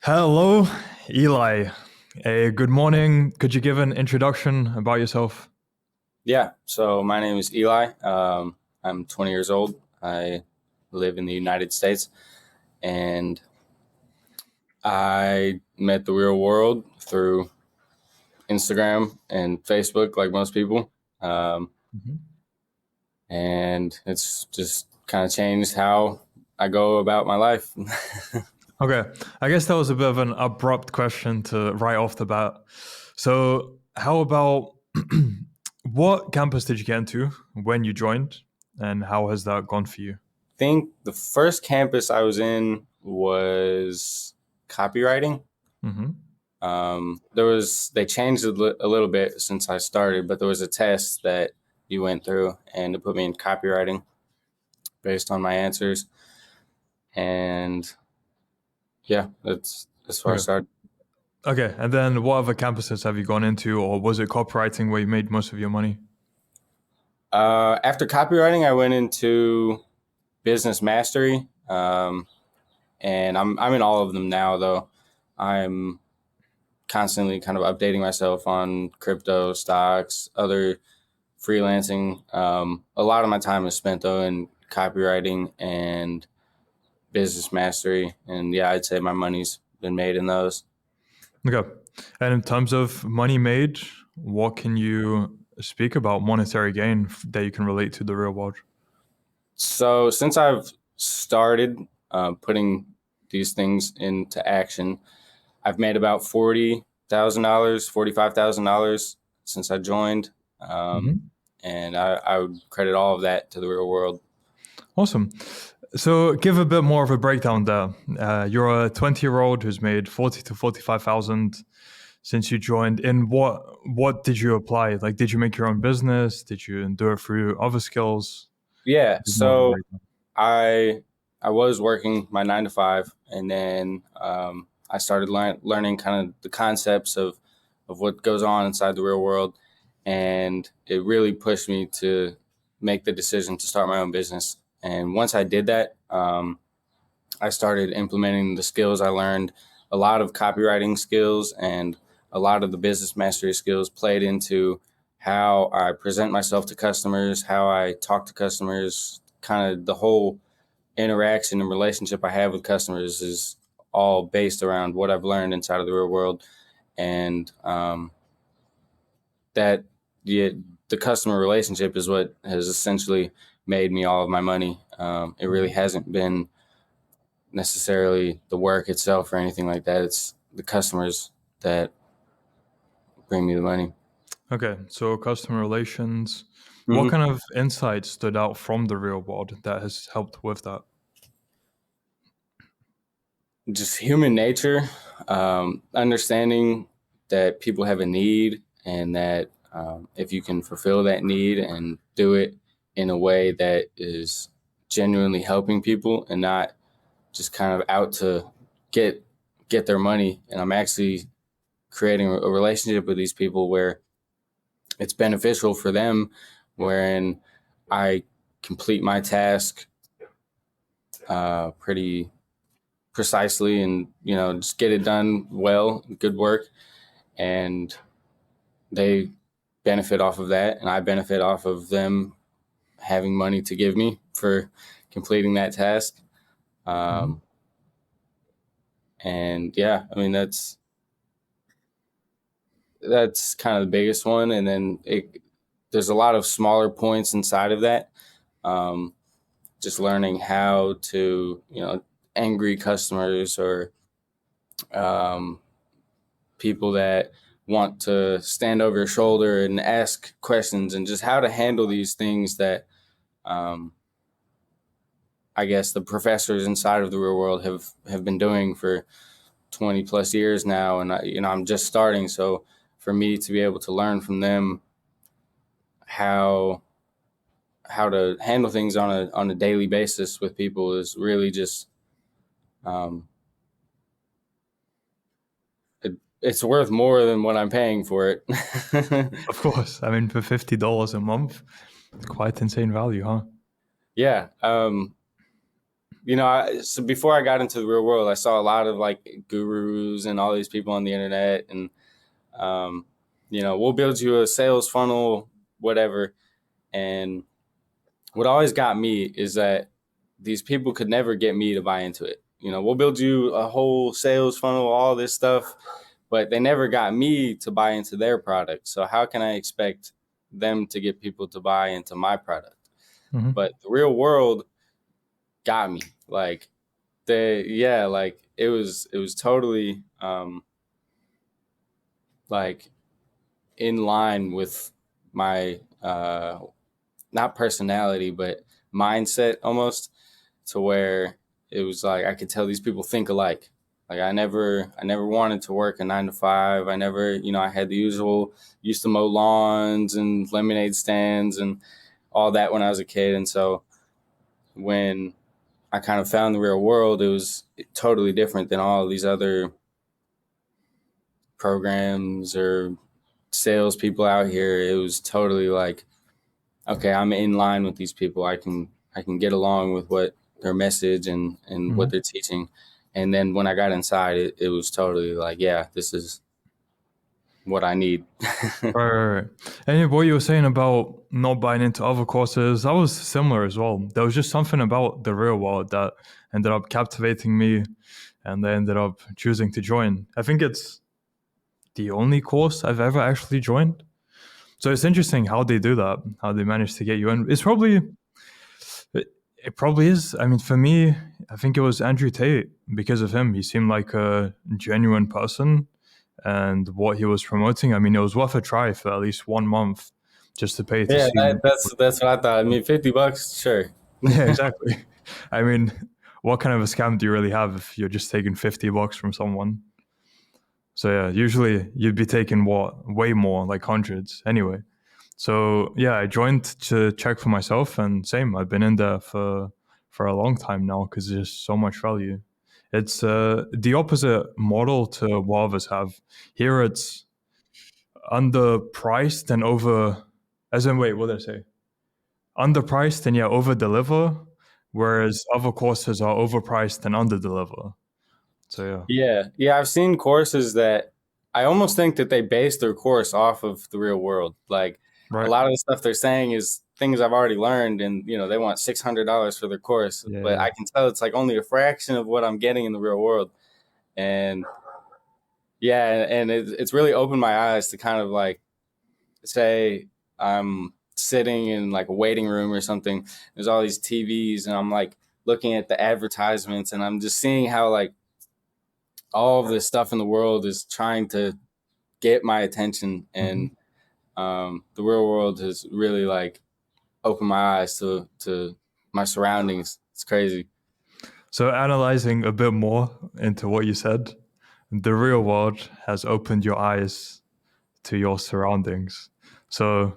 Hello, Eli. Good morning. Could you give an introduction about yourself? Yeah, so my name is Eli. I'm 20 years old. I live in the United States, and I met the real world through Instagram and Facebook, like most people. Um, Mhm. and it's just kind of changed how I go about my life. Okay, I guess that was a bit of an abrupt question to right off the bat. So, how about what campus did you get into when you joined, and how has that gone for you? Think the first campus I was in was copywriting. Hmm. They changed a little bit since I started, but there was a test that you went through, and it put me in copywriting based on my answers. And yeah, that's where I Okay. started. Okay, and then what other campuses have you gone into, or was it copywriting where you made most of your money? After copywriting, I went into business mastery, and I'm in all of them now. Though I'm constantly kind of updating myself on crypto, stocks, other freelancing. A lot of my time is spent though in copywriting and business mastery, and yeah, I'd say my money's been made in those. Okay, and in terms of money made, what can you speak about monetary gain that you can relate to the real world? So since I've started putting these things into action, I've made about $40,000, $45,000 since I joined, um, Mhm. and I would credit all of that to the real world. Awesome. So, give a bit more of a breakdown there. You're a 20-year-old who's made 40 to 45,000 since you joined. In what did you apply? Like, did you make your own business? Did you do it through other skills? Yeah, Give more of a so breakdown. I I was working my 9 to 5, and then I started learning kind of the concepts of what goes on inside the real world, and it really pushed me to make the decision to start my own business. And once I did that, I started implementing the skills I learned. A lot of copywriting skills and a lot of the business mastery skills played into how I present myself to customers, how I talk to customers, kind of the whole interaction and relationship I have with customers is all based around what I've learned inside of the real world. And that the, the customer relationship is what has essentially made me all of my money. It really hasn't been necessarily the work itself or anything like that. It's the customers that bring me the money. Okay, so customer relations. What Hmm. kind of insights stood out from the real world that has helped with that? Just human nature, understanding that people have a need, and that if you can fulfill that need and do it in a way that is genuinely helping people and not just kind of out to get get their money, and I'm actually creating a relationship with these people where it's beneficial for them, wherein I complete my task pretty precisely, and just get it done well, good work, and they benefit off of that, and I benefit off of them having money to give me for completing that task. Mhm. Um, and yeah, I mean that's kind of the biggest one, and then there's a lot of smaller points inside of that. Um, just learning how to, angry customers or um, people that want to stand over your shoulder and ask questions, and just how to handle these things that um, I guess the professors inside of the real world have been doing for 20 plus years now. And I'm just starting. So for me to be able to learn from them how how to handle things on a daily basis with people is really just um, it's worth more than what I'm paying for it. Of course. I mean, for $50 a month, it's quite insane value, huh? Yeah. So before I got into the real world, I saw a lot of like gurus and all these people on the internet, and um, we'll build you a sales funnel, whatever. And what always got me is that these people could never get me to buy into it. We'll build you a whole sales funnel, all this stuff, but they never got me to buy into their product. So how can I expect them to get people to buy into my product? Hmm. But the real world got me. Like like it was totally like in line with my not personality, but mindset almost, to where it was like I could tell these people think alike. Like I never wanted to work a 9 to 5. I never, I had the usual, used to mow lawns and lemonade stands and all that when I was a kid. And so when I kind of found the real world, it was totally different than all of these other programs or salespeople out here. It was totally like, okay, I'm in line with these people. I can get along with what their message and what Hmm. they're teaching. And then when I got inside, it was totally like, yeah, this is what I need. Right, right, right. And what you were saying about not buying into other courses, that was similar as well. There was just something about the real world that ended up captivating me, and I ended up choosing to join. I think it's the only course I've ever actually joined. So it's interesting how they do that, how they manage to get you in. It probably is. I mean, for me, I think it was Andrew Tate. Because of him, he seemed like a genuine person, and what he was promoting. I mean, it was worth a try for at least 1 month just to pay to Yeah, see. that's what I thought. I mean, $50, sure. Yeah, exactly. I mean, what kind of a scam do you really have if you're just taking $50 from someone? So yeah, usually you'd be taking way more, like hundreds anyway. So yeah, I joined to check for myself, and same, I've been in there for a long time now because there's so much value. It's the opposite model to what others have. Here, it's underpriced and over, as in, wait, what did I say? Underpriced and yeah, over deliver, whereas other courses are overpriced and under deliver. So yeah, Yeah, yeah, I've seen courses that I almost think that they base their course off of the real world. Like a right. lot of the stuff they're saying is things I've already learned, and they want $600 for their course, Yeah, but yeah. I can tell it's like only a fraction of what I'm getting in the real world. And yeah, and it's really opened my eyes to kind of like say I'm sitting in like a waiting room or something. There's all these TVs, and I'm like looking at the advertisements, and I'm just seeing how like all of this stuff in the world is trying to get my attention, Hmm. and the real world has really like opened my eyes to my surroundings. It's crazy. So analyzing a bit more into what you said, the real world has opened your eyes to your surroundings. So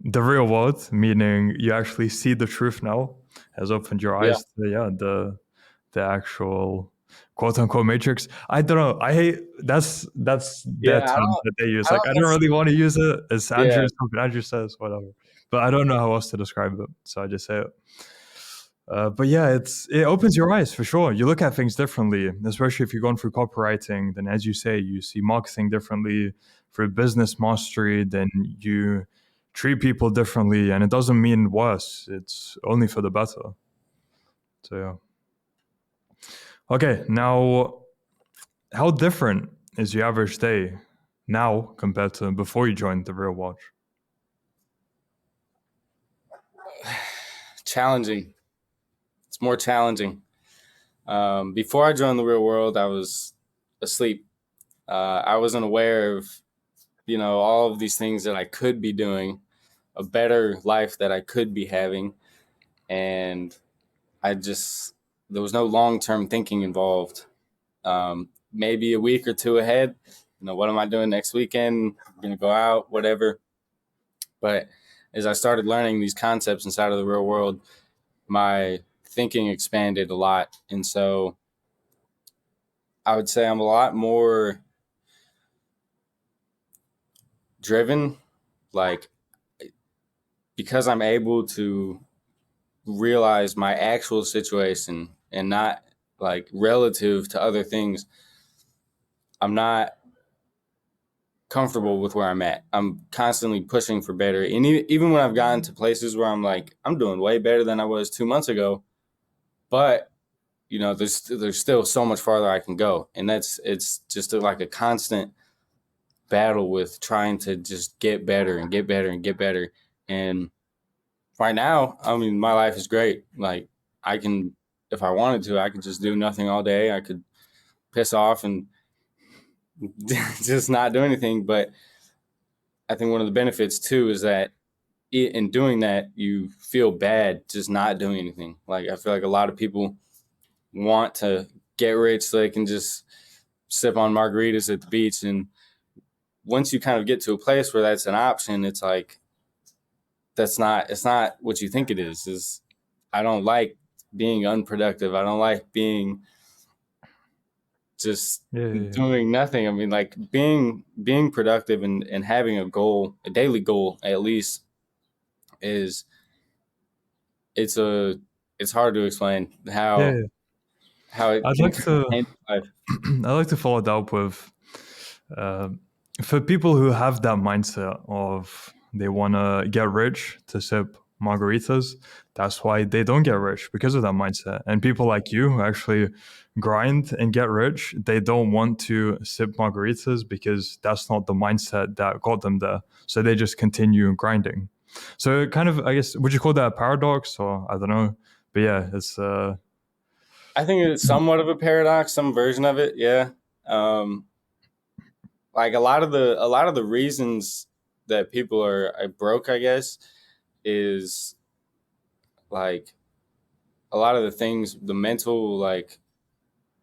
the real world, meaning you actually see the truth now, has opened your Yeah, eyes to yeah the actual quote unquote matrix. I don't know. I hate that's their yeah. term that they use. I Like don't I don't really necessarily. want to use it. It's Yeah, Andrew says whatever, but I don't know how else to describe it, so I just say it. But yeah, it opens your eyes for sure. You look at things differently, especially if you're going through copywriting. Then, as you say, you see marketing differently. For business mastery, then you treat people differently, and it doesn't mean worse. It's only for the better. So yeah. Okay, now how different is your average day now compared to before you joined the real watch? challenging. It's more challenging. Before I joined the real world, I was asleep. I wasn't aware of all of these things that I could be doing, a better life that I could be having, and I just there was no long term thinking involved. Maybe a week or two ahead. What am I doing next weekend? I'm gonna go out, whatever. But as I started learning these concepts inside of the real world, my thinking expanded a lot, and so I would say I'm a lot more driven, like because I'm able to realize my actual situation and not like relative to other things, I'm not comfortable with where I'm at. I'm constantly pushing for better. And even when I've gotten to places where I'm like, I'm doing way better than I was 2 months ago, but there's still so much farther I can go. And it's just like a constant battle with trying to just get better and get better and get better. And right now, I mean, my life is great. Like I can, if I wanted to, I could just do nothing all day. I could piss off and just not do anything. But I think one of the benefits too is that in doing that, you feel bad just not doing anything. Like I feel like a lot of people want to get rich so they can just sip on margaritas at the beach. And once you kind of get to a place where that's an option, it's like it's not what you think it is I don't like being unproductive. I don't like being just Yeah, yeah, yeah. doing nothing. I mean, like being productive and having a goal, a daily goal at least, is it's a it's hard to explain Yeah, yeah. how it I'd can like to change life. I'd like to follow that up with uh, for people who have that mindset of they want to get rich to sip margaritas. That's why they don't get rich, because of that mindset. And people like you who actually grind and get rich, they don't want to sip margaritas because that's not the mindset that got them there. So they just continue grinding. So kind of, I guess, would you call that a paradox, or I don't know? But yeah, it's I think it's somewhat of a paradox, some version of it. Yeah. Um, like a lot of the reasons that people are broke, I guess, is like a lot of the things, the mental like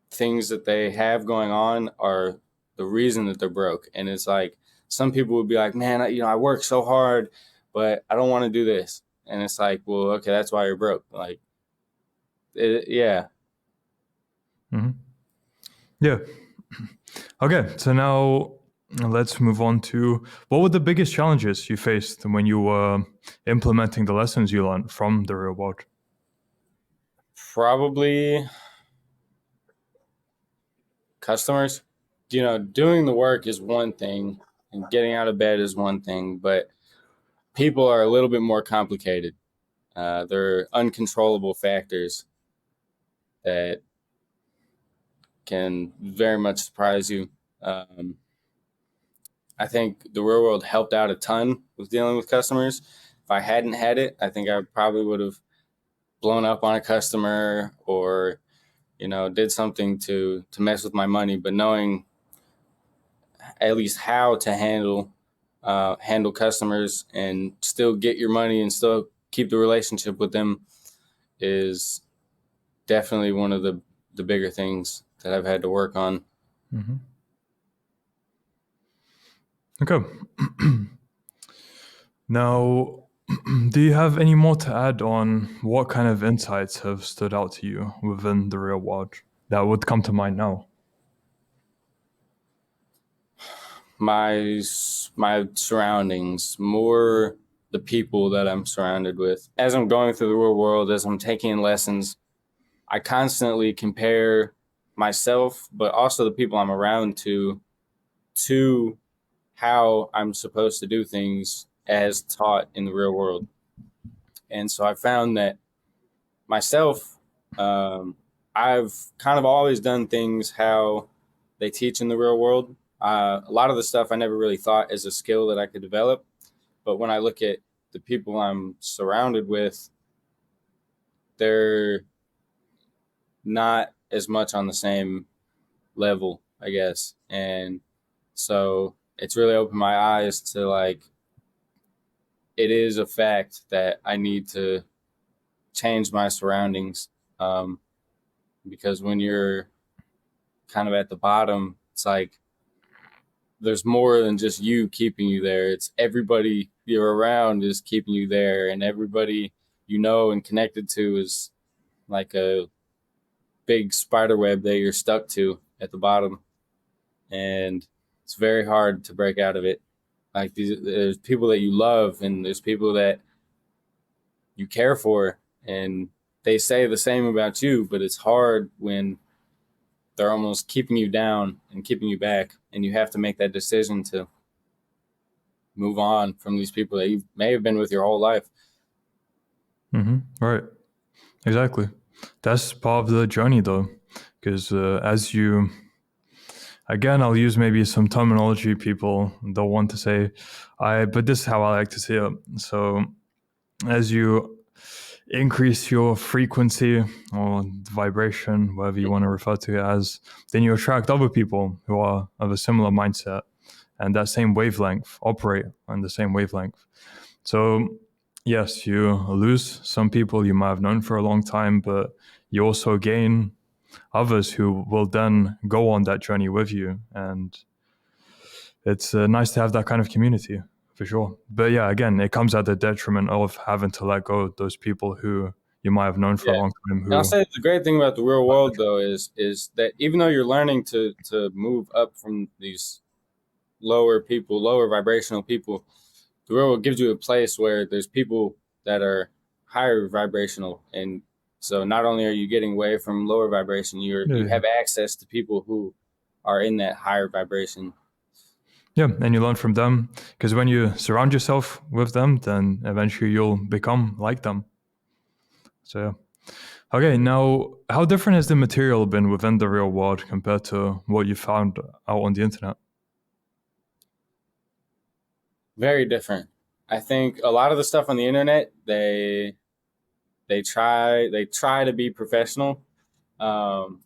things that they have going on are the reason that they're broke. And it's like some people would be like, man, I work so hard, but I don't want to do this. And it's like, well, okay, that's why you're broke. Like, yeah. mhm. Yeah. Okay, so now let's move on to what were the biggest challenges you faced when you were implementing the lessons you learned from the real world? Probably customers. Doing the work is one thing and getting out of bed is one thing, but people are a little bit more complicated. They're uncontrollable factors that can very much surprise you. Um, I think the real world helped out a ton with dealing with customers. If I hadn't had it, I think I probably would have blown up on a customer or did something to mess with my money. But knowing at least how to handle customers and still get your money and still keep the relationship with them is definitely one of the bigger things that I've had to work on. Mm-hmm. Okay. Now, do you have any more to add on what kind of insights have stood out to you within the real world that would come to mind now? My surroundings, more the people that I'm surrounded with. As I'm going through the real world, as I'm taking lessons, I constantly compare myself, but also the people I'm around to how I'm supposed to do things as taught in the real world. And so I found that myself, um, I've kind of always done things how they teach in the real world. A lot of the stuff I never really thought as a skill that I could develop. But when I look at the people I'm surrounded with, they're not as much on the same level, I guess. And so it's really opened my eyes to like, it is a fact that I need to change my surroundings. Um, because when you're kind of at the bottom, it's like there's more than just you keeping you there. It's everybody you're around is keeping you there, and everybody and connected to is like a big spider web that you're stuck to at the bottom, and it's very hard to break out of it. Like there's people that you love, and there's people that you care for, and they say the same about you, but it's hard when they're almost keeping you down and keeping you back, and you have to make that decision to move on from these people that you may have been with your whole life. Right. Exactly. That's part of the journey, though, because as you, again, I'll use maybe some terminology people don't want to say, but this is how I like to see it. So as you increase your frequency or vibration, whatever you want to refer to it as, then you attract other people who are of a similar mindset and that same wavelength, operate on the same wavelength. So yes, you lose some people you might have known for a long time, but you also gain others who will then go on that journey with you. And it's nice to have that kind of community for sure. But yeah, again, it comes at the detriment of having to let go of those people who you might have known for a Yeah. long time. And I'll Who, say the great thing about the real world though is that even though you're learning to move up from these lower vibrational people, the real world gives you a place where there's people that are higher vibrational, and so not only are you getting away from lower vibration, you yeah, have access to people who are in that higher vibration. yeah, and you learn from them because when you surround yourself with them, then eventually you'll become like them. So yeah. Okay, now how different has the material been within the real world compared to what you found out on the internet? Very different. I think a lot of the stuff on the internet, they try to be professional, um,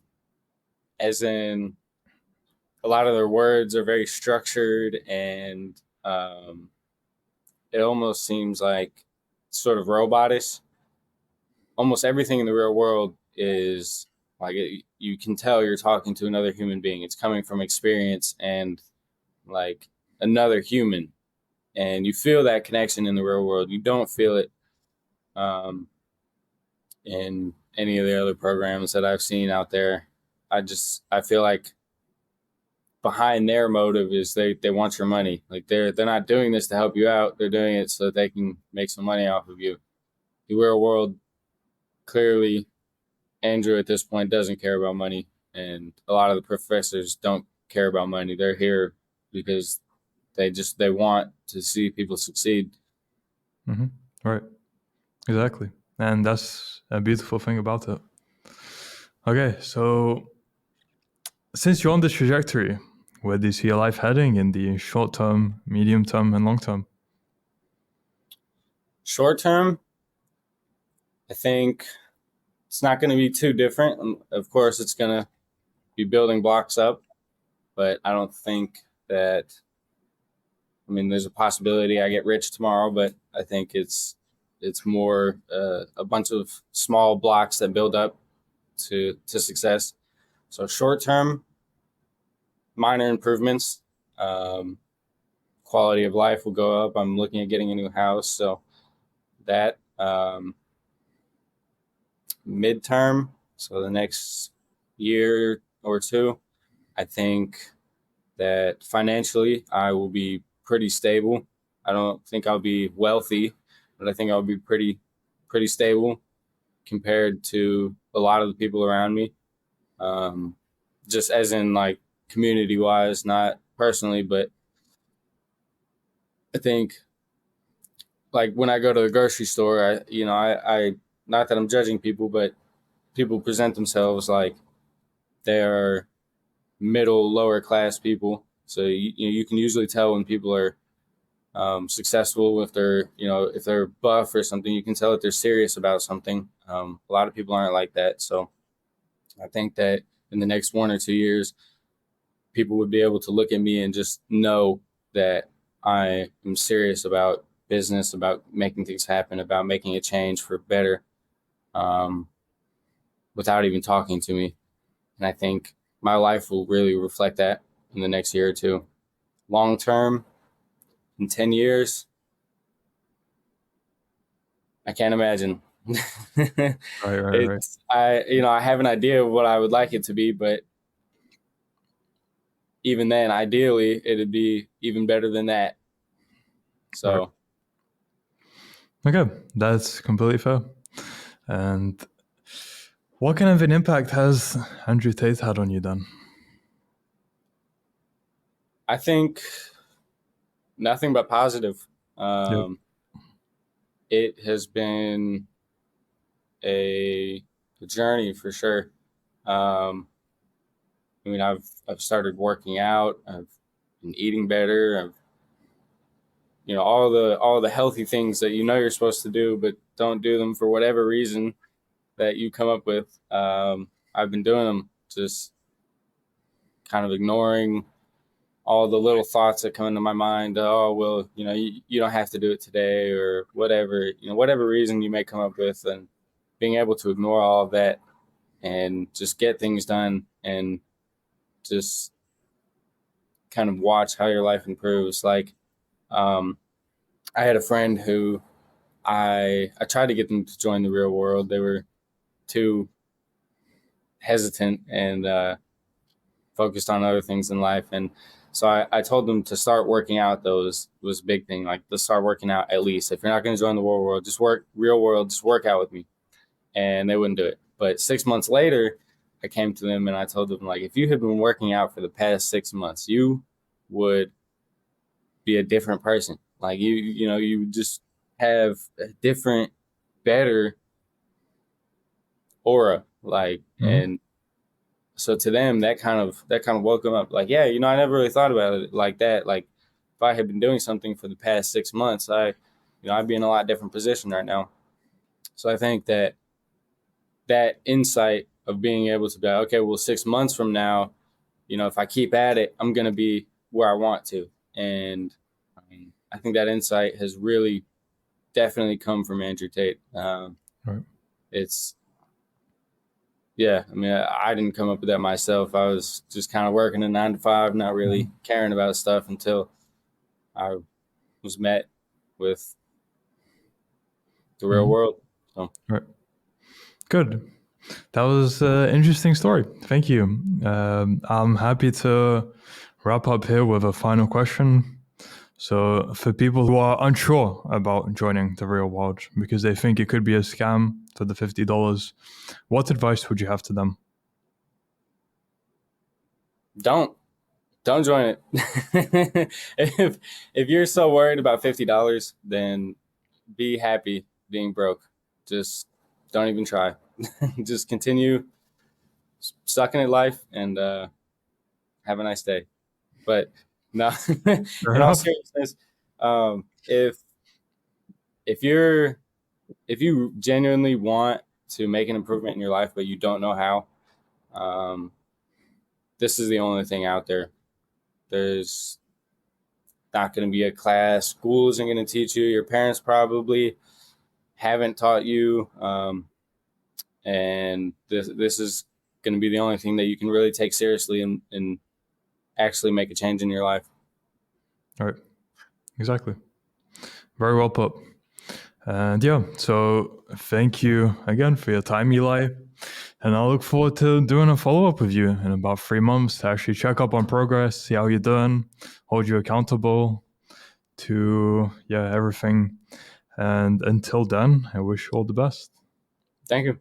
as in a lot of their words are very structured, and it almost seems like sort of robotish. Almost everything in the real world is you can tell you're talking to another human being. It's coming from experience and like another human, and you feel that connection in the real world. You don't feel it um, in any of the other programs that I've seen out there. I feel like behind their motive is they want your money. Like they're not doing this to help you out. They're doing it so that they can make some money off of you. The real world, clearly, Andrew at this point doesn't care about money, and a lot of the professors don't care about money. They're here because they want to see people succeed. Mm-hmm. Right, exactly, and that's a beautiful thing about it. Okay, so since you're on this trajectory, where do you see your life heading in the short term, medium term, and long term? Short term, I think it's not going to be too different. Of course, it's going to be building blocks up, but I don't think that. I mean, there's a possibility I get rich tomorrow, but I think it's more a bunch of small blocks that build up to success. So short term, minor improvements. Um, Quality of life will go up. I'm looking at getting a new house, so that midterm, so the next year or two, I think that financially I will be pretty stable. I don't think I'll be wealthy, but I think I'll be pretty stable compared to a lot of the people around me. Um, just as in like community wise, not personally, but I think like when I go to the grocery store, I not that I'm judging people, but people present themselves like they're middle lower class people. So you can usually tell when people are successful if they're if they're buff or something. You can tell that they're serious about something. A lot of people aren't like that. So I think that in the next 1 or 2 years, people would be able to look at me and just know that I am serious about business, about making things happen, about making a change for better, um, without even talking to me. And I think my life will really reflect that in the next year or two. Long term, in 10 years, I can't imagine. Right, right, right. I have an idea of what I would like it to be, but even then, ideally, it'd be even better than that. Right. So Okay, that's completely fair. And what kind of an impact has Andrew Tate had on you then? I think nothing but positive. Yep. It has been a journey for sure. Um, I mean, I've started working out. I've been eating better. I've, all the healthy things that you're supposed to do, but don't do them for whatever reason that you come up with. I've been doing them, just kind of ignoring all the little thoughts that come into my mind. Oh, well, you don't have to do it today, or whatever, whatever reason you may come up with, and being able to ignore all of that and just get things done and just kind of watch how your life improves. Like, um, I had a friend who I tried to get them to join the real world. They were too hesitant and focused on other things in life. And so I told them to start working out. Those was a big thing. Like, let's start working out at least. If you're not going to join the real world, just work out with me. And they wouldn't do it. But 6 months later, I came to them and I told them, like, if you had been working out for the past 6 months, you would be a different person. Like, you would just have a different, better aura. Like, and so to them, that kind of woke them up. Like, yeah, I never really thought about it like that. Like, if I had been doing something for the past 6 months, I'd be in a lot different position right now. So I think that insight of being able to be like, okay, well, 6 months from now, if I keep at it, I'm going to be where I want to. And I think that insight has really definitely come from Andrew Tate. Right. It's, yeah, I mean, I didn't come up with that myself. I was just kind of working a 9 to 5, not really caring about stuff until I was met with the real world. So. Right. Good. That was an interesting story. Thank you. I'm happy to wrap up here with a final question. So, for people who are unsure about joining the real world because they think it could be a scam for the $50, what advice would you have to them? Don't join it. if you're so worried about $50, then be happy being broke. Just don't even try. Just continue sucking at life and have a nice day. But no, Fair in all enough. seriousness, if you genuinely want to make an improvement in your life, but you don't know how, this is the only thing out there. There's not going to be a class. School isn't going to teach you. Your parents probably haven't taught you. And this is going to be the only thing that you can really take seriously and actually make a change in your life. All right. Exactly. Very well put. And yeah, so thank you again for your time, Eli. And I look forward to doing a follow-up with you in about 3 months to actually check up on progress, see how you're doing, hold you accountable to everything. And until then, I wish you all the best. Thank you.